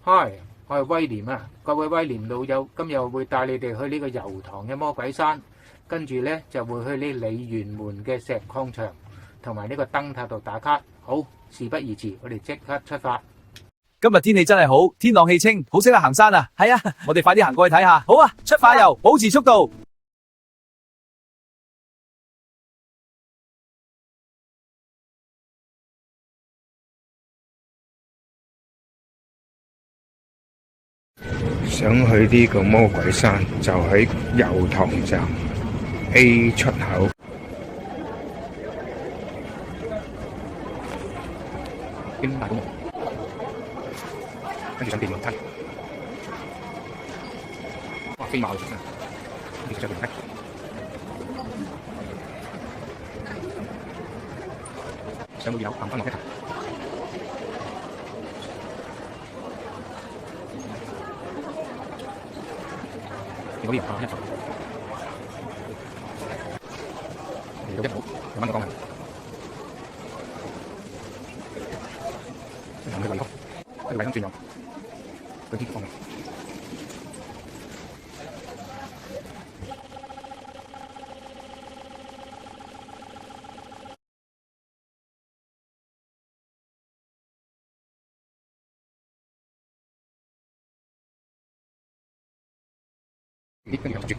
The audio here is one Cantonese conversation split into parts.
Hi，我係威廉啊！各位威廉老友，今日會帶你哋去呢個油塘嘅魔鬼山，跟住呢就會去呢鯉魚門嘅石礦場同埋呢個燈塔度打卡。好，事不宜遲，我哋即刻出發。今日天氣真係好，天朗氣清，好適合行山啊！係啊，我哋快啲行過去睇下。好啊，出發遊，保持速度。想去呢個魔鬼山，就喺油塘站 A 出口。經大公路，跟住上電梯。哇，飛馬路啊！跟住上電梯。上到二樓，行翻落一層。見到啲人行一層，嚟到一樓，有蚊個江嚟，行去惠康，跟住惠康轉右，去天福方面。跟住右轉。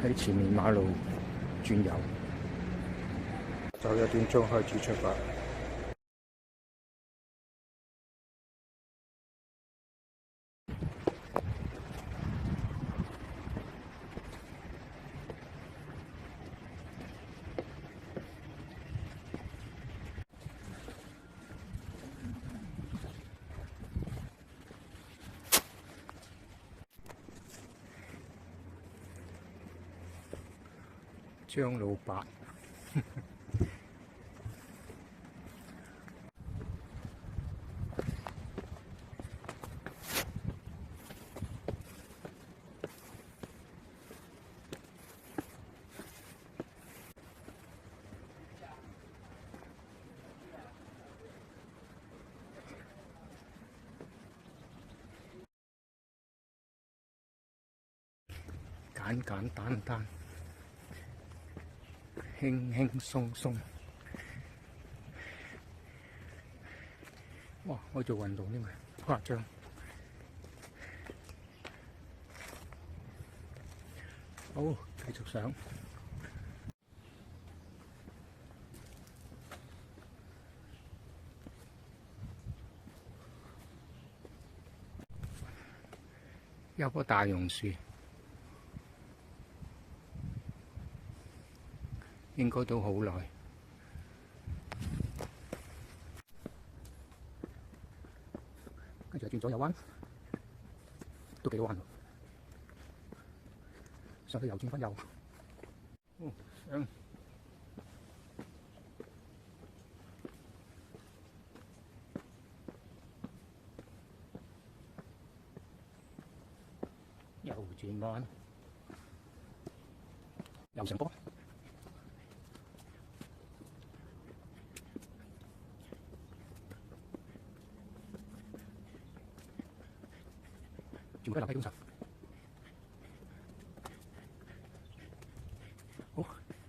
喺前面馬路轉右，就1點鐘開始出發。張老伯簡簡單單，輕輕鬆鬆。哇！我做運動添啊，誇張。好，繼續上。有棵大榕樹，應該都好耐。跟住轉左右彎，都幾好彎喎。上去又轉翻右。上。右轉彎，右上坡。轉過樓梯中上。好，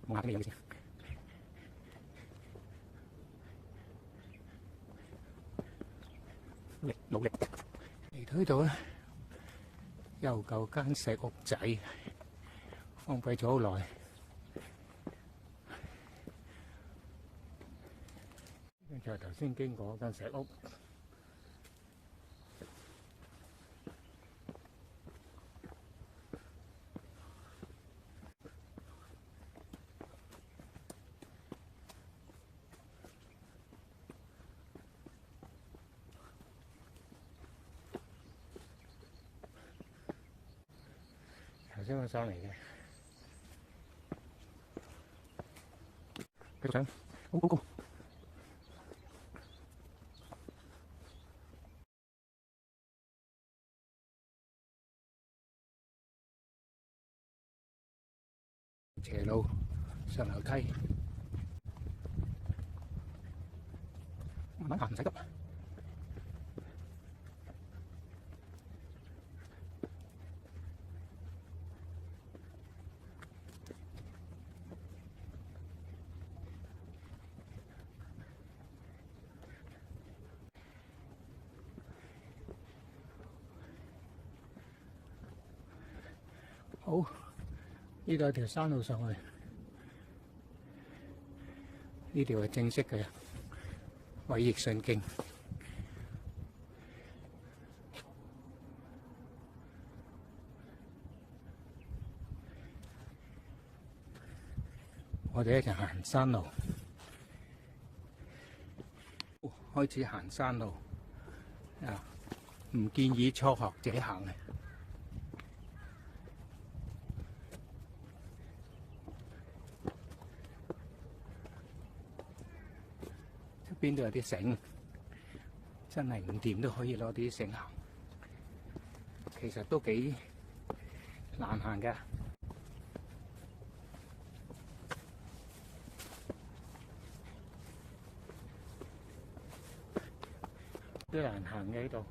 望下啲嘢先。努力。嚟到呢度咧，又舊間石屋仔，荒廢咗好耐。跟住係頭先經過嗰間石屋。頭先個山嚟嘅，繼續上，高高高！斜路上樓梯，慢慢行唔使急。好，呢度有條山路上去，呢條係正式嘅衛奕信徑。我哋一齊行山路，開始行山路啊！唔建議初學者行嘅。邊度有啲繩，真係唔掂都可以攞啲繩行，其實都幾難行㗎，都難行嘅呢度。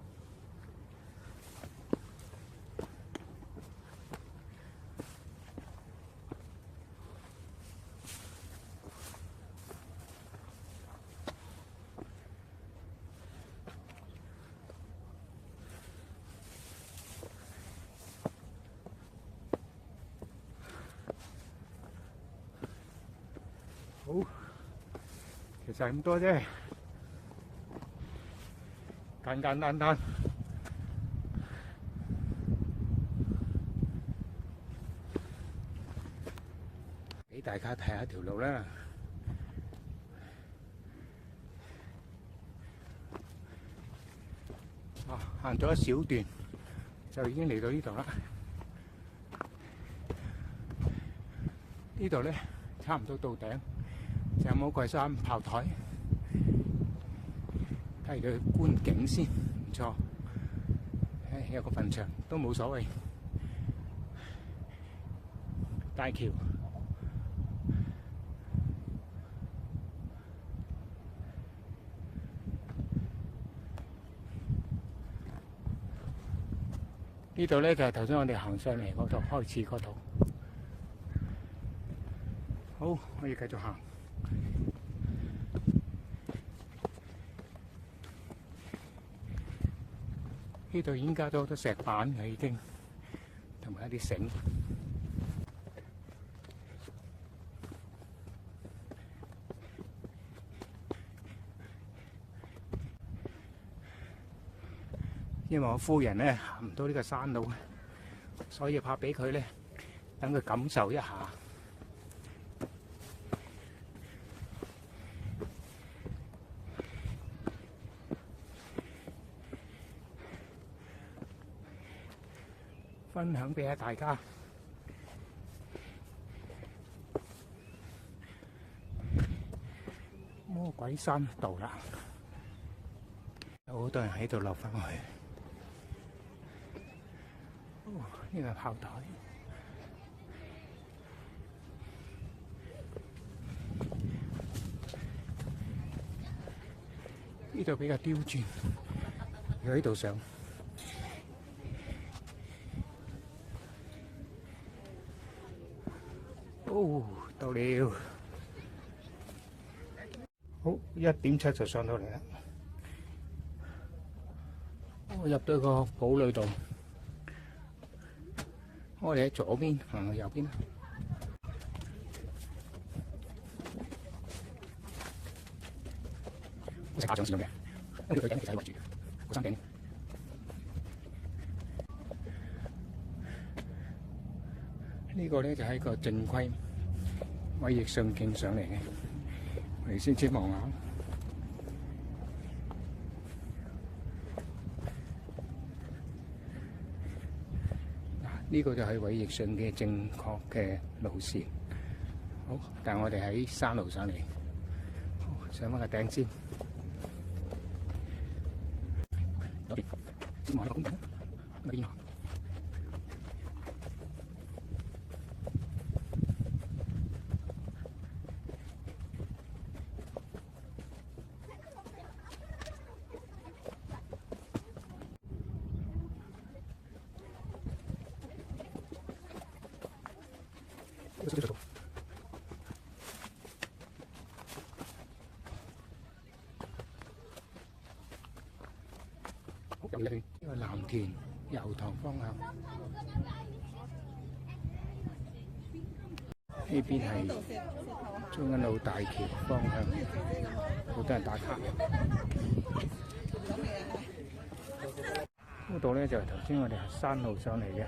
好，其實係咁多啫，簡簡單單。俾大家睇下條路啦。行咗一小段就已經嚟到呢度啦。呢度咧差唔多到頂。就有魔鬼山炮台，睇佢觀景先，唔錯。有個墳場都冇所謂。大橋，呢度咧就係頭先我哋行上嚟嗰度開始嗰度。好，可以繼續行。呢度已經加咗好多石板嘅已經，同埋一啲繩。因為我夫人咧行唔到呢個山路，所以拍俾佢咧，等佢感受一下。分享俾下大家。魔鬼山道啦，有好多人喺度落翻去。呢個炮台，呢度比較刁鑽，要喺度上。到了，好1.7就上到嚟啦。我入到個堡壘度，我哋喺左邊行去右邊啦。食下上線嘅，因為佢頂其實係圍住個山頂。呢個咧就係個正規衛奕信徑上嚟嘅，我哋先望下。呢個就係衛奕信嘅正確嘅路線。好，但係我哋喺山路上嚟，上翻個頂先。先望下個公園，喺邊啊？呢個藍田油塘方向，呢邊係將軍澳大橋方向，好多人打卡。嗰度咧就係頭先我哋行山路上嚟嘅，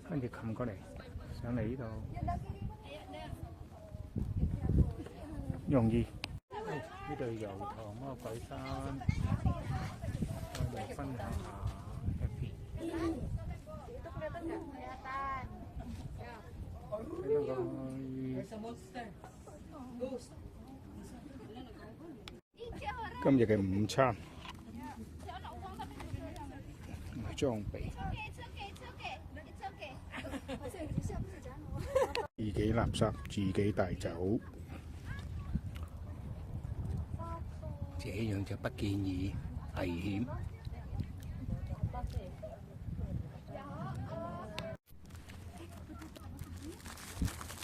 跟住冚過嚟上嚟呢度，容易。呢度油塘魔鬼山，我哋分享下一邊。今日嘅午餐同埋裝備，自己垃圾自己帶走，這樣就不建議，危險。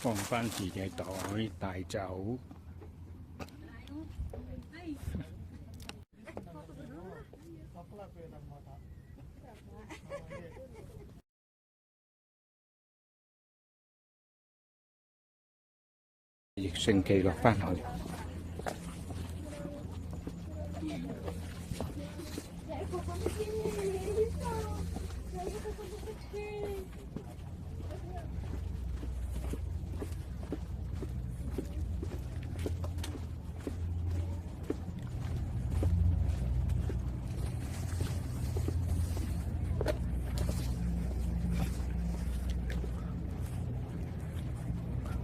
放返自己袋帶走。逆順記落返去。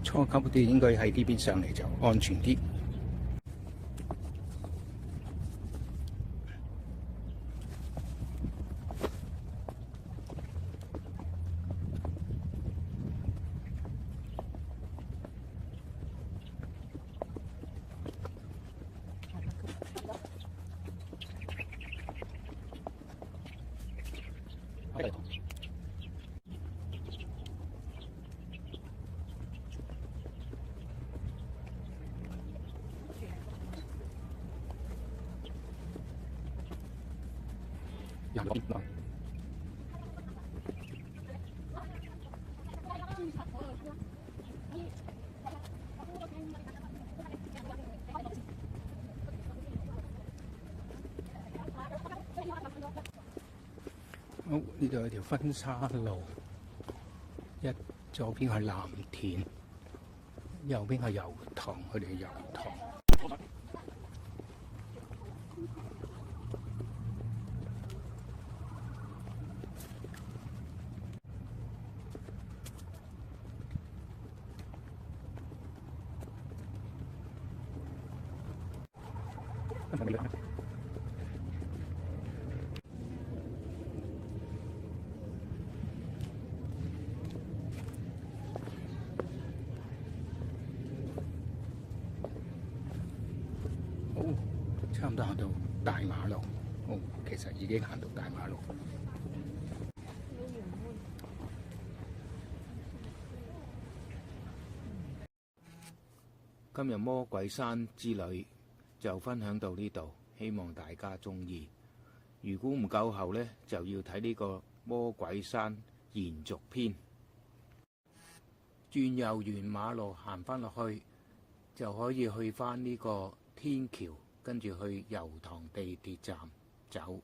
初級啲應該喺呢邊上嚟就安全啲。好，呢度有條婚紗路，左邊係藍田，右邊係油塘，佢哋嘅油塘。差唔多行到大馬路，其實已經行到大馬路。今日魔鬼山之旅就分享到呢度，希望大家鍾意。如果唔夠後呢，就要睇呢個魔鬼山延續篇。轉右沿馬路行返落去，就可以去返呢個天橋。跟住去油塘地鐵站走。